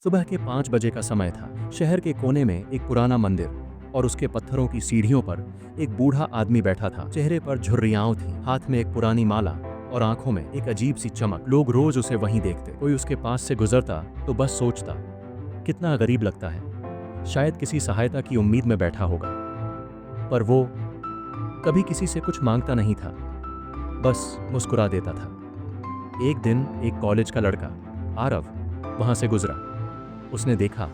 सुबह के 5 बजे का समय था। शहर के कोने में एक पुराना मंदिर और उसके पत्थरों की सीढ़ियों पर एक बूढ़ा आदमी बैठा था। चेहरे पर झुर्रियाँ थी, हाथ में एक पुरानी माला और आंखों में एक अजीब सी चमक। लोग रोज उसे वहीं देखते। कोई उसके पास से गुजरता तो बस सोचता, कितना गरीब लगता है, शायद किसी सहायता की उम्मीद में बैठा होगा। पर वो कभी किसी से कुछ मांगता नहीं था, बस मुस्कुरा देता था। एक दिन एक कॉलेज का लड़का आरव वहां से गुजरा। उसने देखा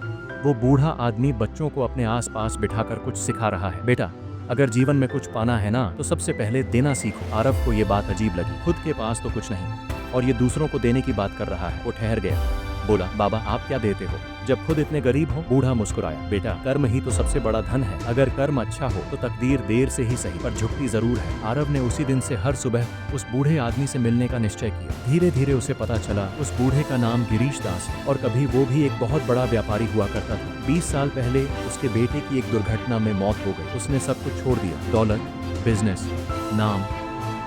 वो बूढ़ा आदमी बच्चों को अपने आसपास बिठाकर कुछ सिखा रहा है। बेटा, अगर जीवन में कुछ पाना है ना तो सबसे पहले देना सीखो। आरव को ये बात अजीब लगी। खुद के पास तो कुछ नहीं और ये दूसरों को देने की बात कर रहा है। वो ठहर गया, बोला, बाबा आप क्या देते हो जब खुद इतने गरीब हो? बूढ़ा मुस्कुराया, बेटा कर्म ही तो सबसे बड़ा धन है। अगर कर्म अच्छा हो तो तकदीर देर से ही सही पर झुकती जरूर है। आरव ने उसी दिन से हर सुबह उस बूढ़े आदमी से मिलने का निश्चय किया। धीरे धीरे उसे पता चला उस बूढ़े का नाम गिरीश दास है और कभी वो भी एक बहुत बड़ा व्यापारी हुआ करता था। 20 साल पहले उसके बेटे की एक दुर्घटना में मौत हो गई। उसने सब कुछ छोड़ दिया, दौलत, बिजनेस, नाम,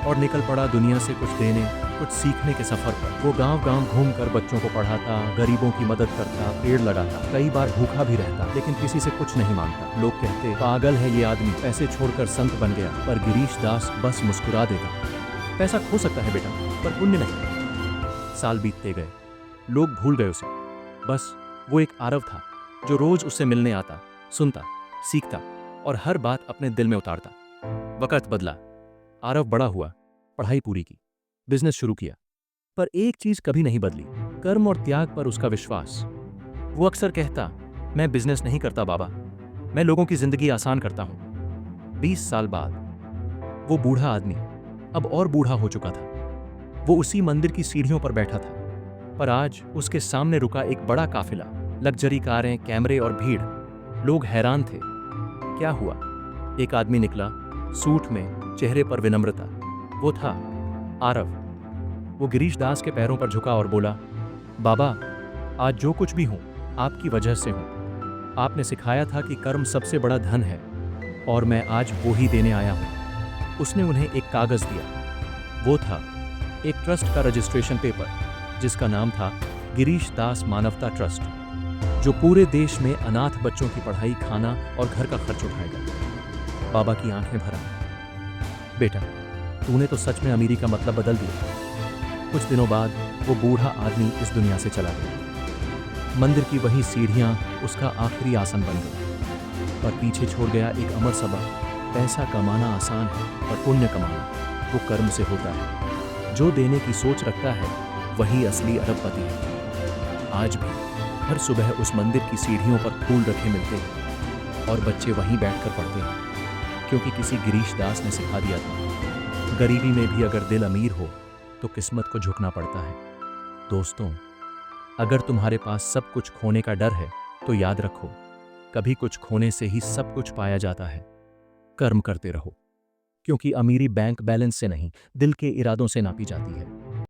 और निकल पड़ा दुनिया से कुछ देने, कुछ सीखने के सफर पर। वो गांव-गांव घूमकर बच्चों को पढ़ाता, गरीबों की मदद करता, पेड़ लगाता, कई बार भूखा भी रहता, लेकिन किसी से कुछ नहीं मांगता। लोग कहते, पागल है ये आदमी, पैसे छोड़कर संत बन गया। पर गिरीश दास बस मुस्कुरा देता। पैसा खो सकता है बेटा, पर पुण्य नहीं। साल बीतते गए, लोग भूल गए उसे। बस वो एक आरव था जो रोज उससे मिलने आता, सुनता, सीखता और हर बात अपने दिल में उतारता। वक्त बदला, आरव बड़ा हुआ, पढ़ाई पूरी की, बिजनेस शुरू किया, पर एक चीज कभी नहीं बदली, कर्म और त्याग पर उसका विश्वास। वो अक्सर कहता, मैं बिजनेस नहीं करता बाबा, मैं लोगों की जिंदगी आसान करता हूं। 20 साल बाद वो बूढ़ा आदमी अब और बूढ़ा हो चुका था। वो उसी मंदिर की सीढ़ियों पर बैठा था, पर आज उसके सामने रुका एक बड़ा काफिला, लग्जरी कारें, कैमरे और भीड़। लोग हैरान थे, क्या हुआ? एक आदमी निकला, सूट में, चेहरे पर विनम्रता। वो था आरव। वो गिरीश दास के पैरों पर झुका और बोला, बाबा आज जो कुछ भी हूं आपकी वजह से हूं। आपने सिखाया था कि कर्म सबसे बड़ा धन है और मैं आज वो ही देने आया हूं। उसने उन्हें एक कागज दिया। वो था एक ट्रस्ट का रजिस्ट्रेशन पेपर जिसका नाम था गिरीश दास मानवता ट्रस्ट, जो पूरे देश में अनाथ बच्चों की पढ़ाई, खाना और घर का खर्च उठाएगा। बाबा की आंखें भर आईं। बेटा, तूने तो सच में अमीरी का मतलब बदल दिया। कुछ दिनों बाद वो बूढ़ा आदमी इस दुनिया से चला गया। मंदिर की वही सीढ़ियां उसका आखिरी आसन बन गई, पर पीछे छोड़ गया एक अमर सबक, पैसा कमाना आसान है पर पुण्य कमाना वो कर्म से होता है। जो देने की सोच रखता है वही असली अरबपति है। आज भी हर सुबह उस मंदिर की सीढ़ियों पर फूल रखे मिलते हैं और बच्चे वहीं बैठकर पढ़ते हैं, क्योंकि किसी गिरीश दास ने सिखा दिया था, गरीबी में भी अगर दिल अमीर हो तो किस्मत को झुकना पड़ता है। दोस्तों, अगर तुम्हारे पास सब कुछ खोने का डर है तो याद रखो, कभी कुछ खोने से ही सब कुछ पाया जाता है। कर्म करते रहो, क्योंकि अमीरी बैंक बैलेंस से नहीं, दिल के इरादों से नापी जाती है।